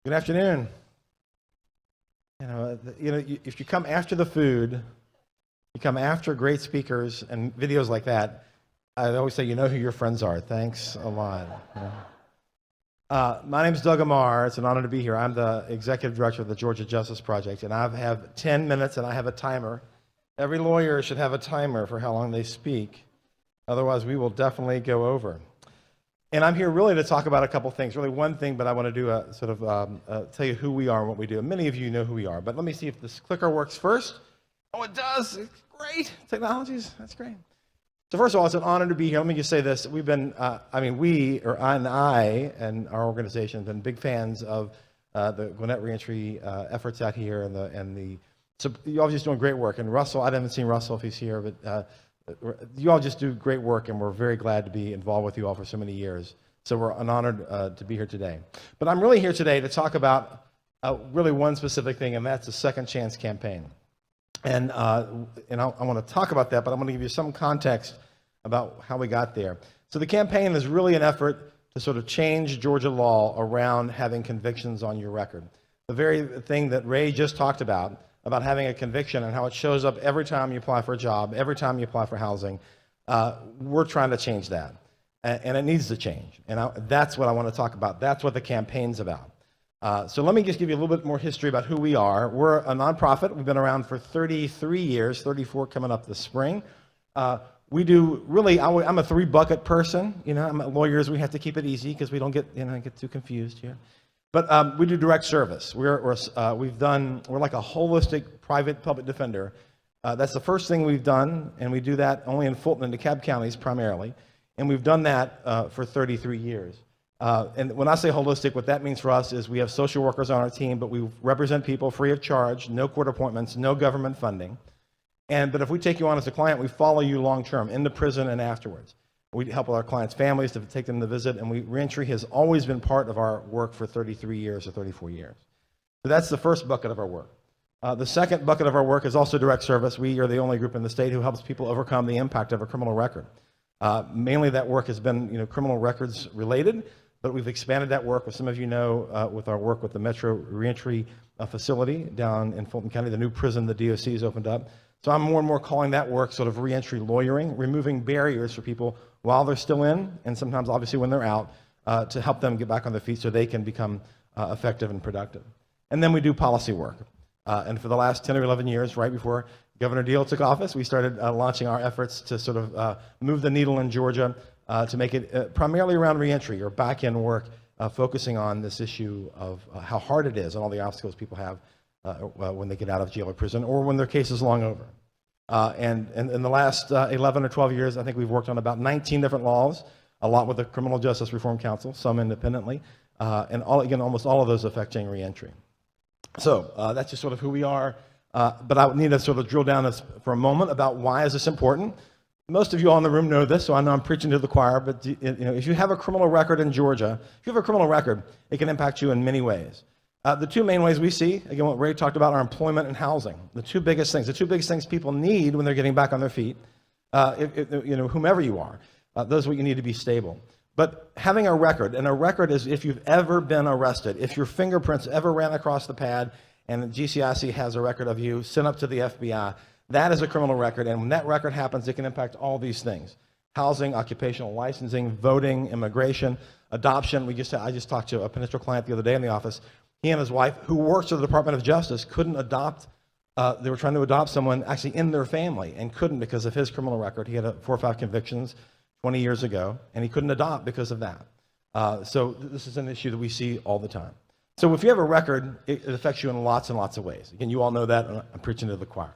Good afternoon. If you come after the food, you come after great speakers and videos like that, I always say, you know who your friends are. Thanks a lot. My name is Doug Ammar. It's an honor to be here. I'm the executive director of the Georgia Justice Project, and I have 10 minutes, and I have a timer. Every lawyer should have a timer for how long they speak. Otherwise, we will definitely go over. And I'm here really to talk about a couple things. Really one thing, but I want to do a sort of tell you who we are and what we do. Many of you know who we are, but let me see if this clicker works first. Oh, it does. It's great. Technologies, that's great. So first of all, it's an honor to be here. Let me just say this. We've been, I and our organization have been big fans of the Gwinnett reentry efforts out here, so you all just doing great work. And Russell, I haven't seen Russell if he's here, but you all just do great work, and we're very glad to be involved with you all for so many years. So we're honored to be here today. But I'm really here today to talk about really one specific thing, and that's the Second Chance campaign. And I want to talk about that, but I'm going to give you some context about how we got there. So the campaign is really an effort to sort of change Georgia law around having convictions on your record. The very thing that Ray just talked about having a conviction and how it shows up every time you apply for a job, every time you apply for housing, we're trying to change that. And it needs to change. And that's what I want to talk about. That's what the campaign's about. So let me just give you a little bit more history about who we are. We're a nonprofit. We've been around for 33 years, 34 coming up this spring. We do really, I'm a three-bucket person. Lawyers, we have to keep it easy because we don't get too confused here. But we do direct service. We're like a holistic private public defender. That's the first thing we've done, and we do that only in Fulton and DeKalb counties primarily. And we've done that for 33 years. And when I say holistic, what that means for us is we have social workers on our team, but we represent people free of charge, no court appointments, no government funding. But if we take you on as a client, we follow you long-term, into prison and afterwards. We help with our clients' families to take them to visit, and reentry has always been part of our work for 33 years or 34 years. So that's the first bucket of our work. The second bucket of our work is also direct service. We are the only group in the state who helps people overcome the impact of a criminal record. Mainly that work has been criminal records related, but we've expanded that work, as some of you know, with our work with the Metro Reentry Facility down in Fulton County, the new prison the DOC has opened up. So I'm more and more calling that work sort of reentry lawyering, removing barriers for people while they're still in, and sometimes obviously when they're out, to help them get back on their feet so they can become effective and productive. And then we do policy work. And for the last 10 or 11 years, right before Governor Deal took office, we started launching our efforts to sort of move the needle in Georgia to make it primarily around reentry or back-end work, focusing on this issue of how hard it is and all the obstacles people have when they get out of jail or prison, or when their case is long over. And in the last 11 or 12 years, I think we've worked on about 19 different laws, a lot with the Criminal Justice Reform Council, some independently, and almost all of those affecting reentry. So that's just sort of who we are. But I need to sort of drill down this for a moment about why is this important. Most of you all in the room know this, so I know I'm preaching to the choir, but if you have a criminal record in Georgia, if you have a criminal record, it can impact you in many ways. The two main ways we see, again, what Ray talked about, are employment and housing. The two biggest things people need when they're getting back on their feet, whomever you are, those are what you need to be stable. But having a record, and a record is if you've ever been arrested, if your fingerprints ever ran across the pad, and the GCIC has a record of you sent up to the FBI, that is a criminal record, and when that record happens, it can impact all these things: housing, occupational licensing, voting, immigration, adoption. I just talked to a potential client the other day in the office. He and his wife, who works for the Department of Justice, couldn't adopt. They were trying to adopt someone actually in their family and couldn't because of his criminal record. He had 4 or 5 convictions 20 years ago, and he couldn't adopt because of that. So this is an issue that we see all the time. So if you have a record, it affects you in lots and lots of ways. Again, you all know that. I'm preaching to the choir.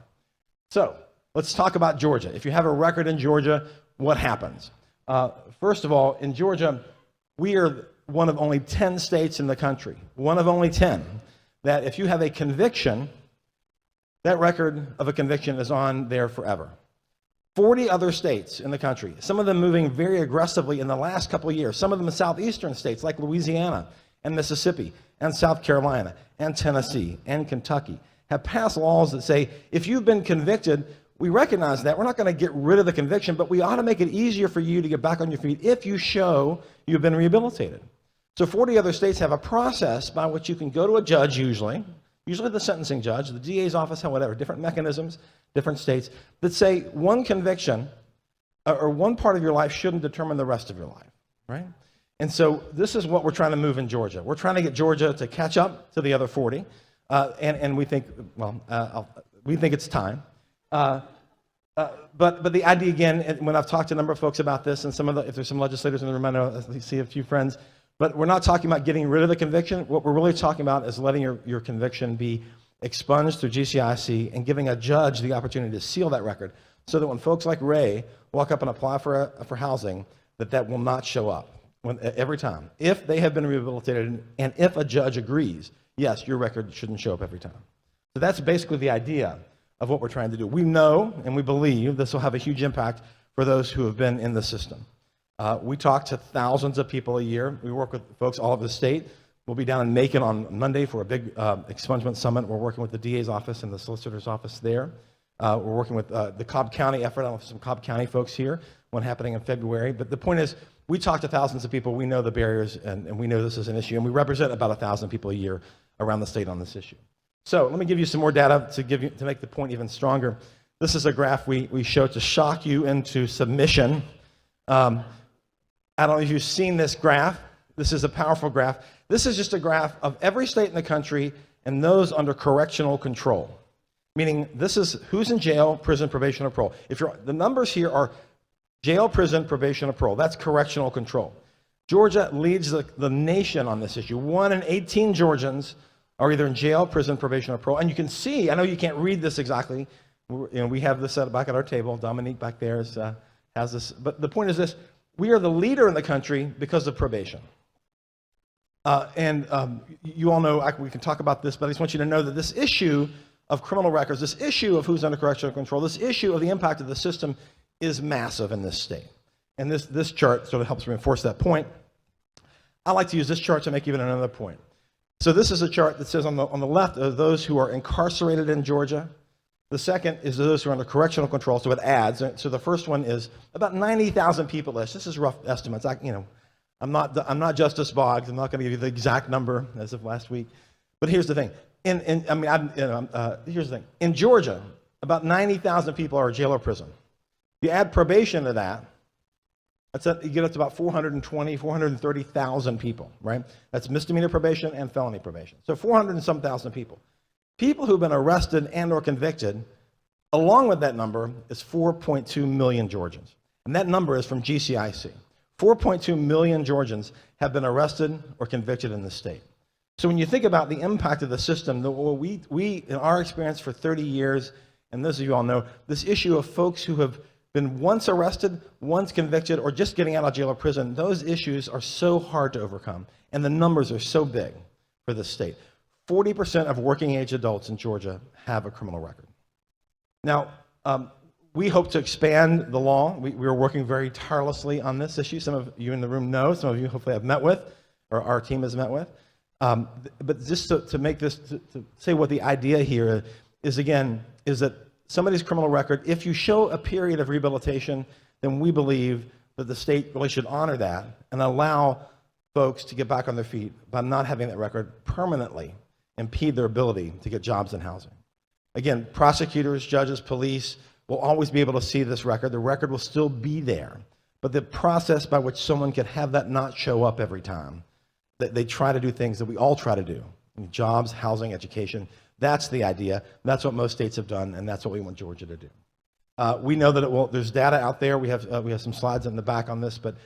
So let's talk about Georgia. If you have a record in Georgia, what happens? First of all, in Georgia, we are one of only 10 states in the country, one of only 10, that if you have a conviction, that record of a conviction is on there forever. 40 other states in the country, some of them moving very aggressively in the last couple of years, some of them in southeastern states like Louisiana and Mississippi and South Carolina and Tennessee and Kentucky, have passed laws that say if you've been convicted, we recognize that. We're not going to get rid of the conviction, but we ought to make it easier for you to get back on your feet if you show you've been rehabilitated. So 40 other states have a process by which you can go to a judge usually the sentencing judge, the DA's office, whatever, different mechanisms, different states, that say one conviction or one part of your life shouldn't determine the rest of your life, right? And so this is what we're trying to move in Georgia. We're trying to get Georgia to catch up to the other 40, and we think, we think it's time. But the idea, again, when I've talked to a number of folks about this, and if there's some legislators in the room, I know I see a few friends, but we're not talking about getting rid of the conviction. What we're really talking about is letting your conviction be expunged through GCIC and giving a judge the opportunity to seal that record so that when folks like Ray walk up and apply for housing, that will not show up every time. If they have been rehabilitated and if a judge agrees, yes, your record shouldn't show up every time. So that's basically the idea of what we're trying to do. We know and we believe this will have a huge impact for those who have been in the system. We talk to thousands of people a year. We work with folks all over the state. We'll be down in Macon on Monday for a big expungement summit. We're working with the DA's office and the solicitor's office there. We're working with the Cobb County effort. I don't know if some Cobb County folks here, one happening in February. But the point is, we talk to thousands of people. We know the barriers, and we know this is an issue. And we represent about 1,000 people a year around the state on this issue. So let me give you some more data to make the point even stronger. This is a graph we show to shock you into submission. I don't know if you've seen this graph. This is a powerful graph. This is just a graph of every state in the country and those under correctional control. Meaning this is who's in jail, prison, probation, or parole. The numbers here are jail, prison, probation, or parole. That's correctional control. Georgia leads the nation on this issue. 1 in 18 Georgians are either in jail, prison, probation, or parole. And you can see, I know you can't read this exactly. We have this back at our table. Dominique back there has this. But the point is this. We are the leader in the country because of probation. You all know, we can talk about this, but I just want you to know that this issue of criminal records, this issue of who's under correctional control, this issue of the impact of the system is massive in this state. And this chart sort of helps reinforce that point. I like to use this chart to make even another point. So this is a chart that says on the left are those who are incarcerated in Georgia. The second is those who are under correctional control, so it adds. So the first one is about 90,000 people-ish. This is rough estimates. I'm not Justice Boggs. I'm not going to give you the exact number as of last week. But here's the thing. Here's the thing. In Georgia, about 90,000 people are in jail or prison. If you add probation to that, you get up to about 430,000 people, right? That's misdemeanor probation and felony probation. So 400 and some thousand people. People who've been arrested and or convicted, along with that number, is 4.2 million Georgians. And that number is from GCIC. 4.2 million Georgians have been arrested or convicted in the state. So when you think about the impact of the system, we in our experience for 30 years, and those of you all know, this issue of folks who have been once arrested, once convicted, or just getting out of jail or prison, those issues are so hard to overcome, and the numbers are so big for the state. 40% of working age adults in Georgia have a criminal record. Now, we hope to expand the law. We are working very tirelessly on this issue. Some of you in the room know, some of you hopefully have met with, or our team has met with. But just to make this, to say what the idea here is, again, is that somebody's criminal record, if you show a period of rehabilitation, then we believe that the state really should honor that and allow folks to get back on their feet by not having that record permanently impede their ability to get jobs and housing. Again, prosecutors, judges, police will always be able to see this record. The record will still be there. But the process by which someone can have that not show up every time, that they try to do things that we all try to do, jobs, housing, education, that's the idea. That's what most states have done, and that's what we want Georgia to do. We know that there's data out there. We have some slides in the back on this, but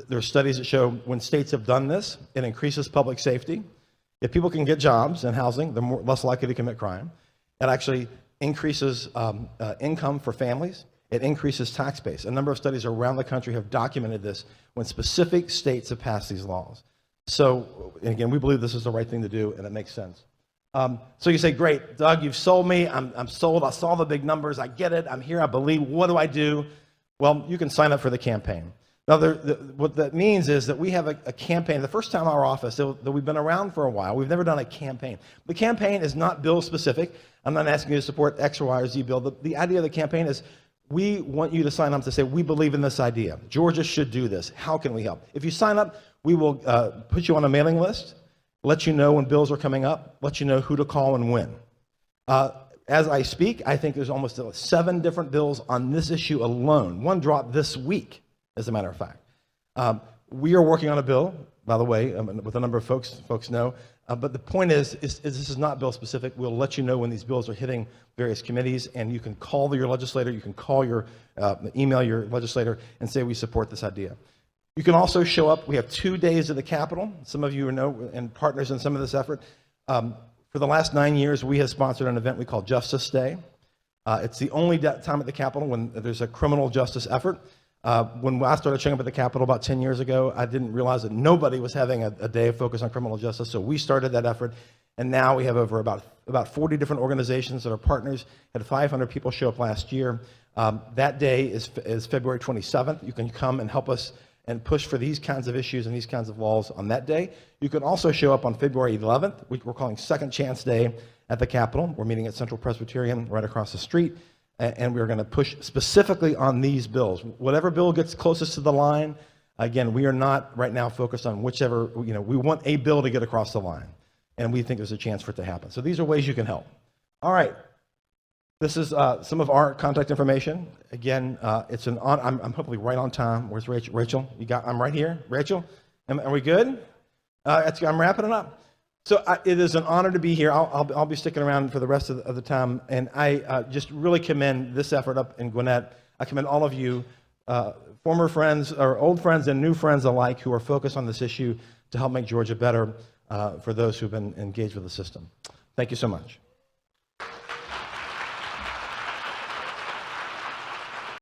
there are studies that show when states have done this, it increases public safety. If people can get jobs and housing, they're less likely to commit crime. It actually increases income for families. It increases tax base. A number of studies around the country have documented this when specific states have passed these laws. So, and again, we believe this is the right thing to do, and it makes sense. So you say, great, Doug, you've sold me. I'm sold. I saw the big numbers. I get it. I'm here. I believe. What do I do? Well, you can sign up for the campaign. Now, what that means is that we have a campaign. The first time in our office, that we've been around for a while, we've never done a campaign. The campaign is not bill specific. I'm not asking you to support X, or Y, or Z bill. The idea of the campaign is we want you to sign up to say, we believe in this idea. Georgia should do this. How can we help? If you sign up, we will put you on a mailing list, let you know when bills are coming up, let you know who to call and when. As I speak, I think there's almost 7 different bills on this issue alone. One dropped this week, as a matter of fact. We are working on a bill, by the way, with a number of folks know. But the point is this is not bill specific. We'll let you know when these bills are hitting various committees, and you can call your legislator, you can call email your legislator and say we support this idea. You can also show up. We have 2 days at the Capitol. Some of you know and partners in some of this effort. For the last 9 years, we have sponsored an event we call Justice Day. It's the only time at the Capitol when there's a criminal justice effort. When I started showing up at the Capitol about 10 years ago, I didn't realize that nobody was having a day of focus on criminal justice, so we started that effort, and now we have over about 40 different organizations that are partners. Had 500 people show up last year. That day is February 27th. You can come and help us and push for these kinds of issues and these kinds of laws on that day. You can also show up on February 11th, which we're calling Second Chance Day at the Capitol. We're meeting at Central Presbyterian right across the street, and we're going to push specifically on these bills. Whatever bill gets closest to the line, again, we are not right now focused on whichever, we want a bill to get across the line, and we think there's a chance for it to happen. So these are ways you can help. All right. This is some of our contact information. Again, it's an honor. I'm hopefully right on time. Where's Rachel? Rachel, I'm right here. Rachel, are we good? I'm wrapping it up. So it is an honor to be here. I'll be sticking around for the rest of the time, and I just really commend this effort up in Gwinnett. I commend all of you, former friends or old friends and new friends alike, who are focused on this issue to help make Georgia better for those who've been engaged with the system. Thank you so much.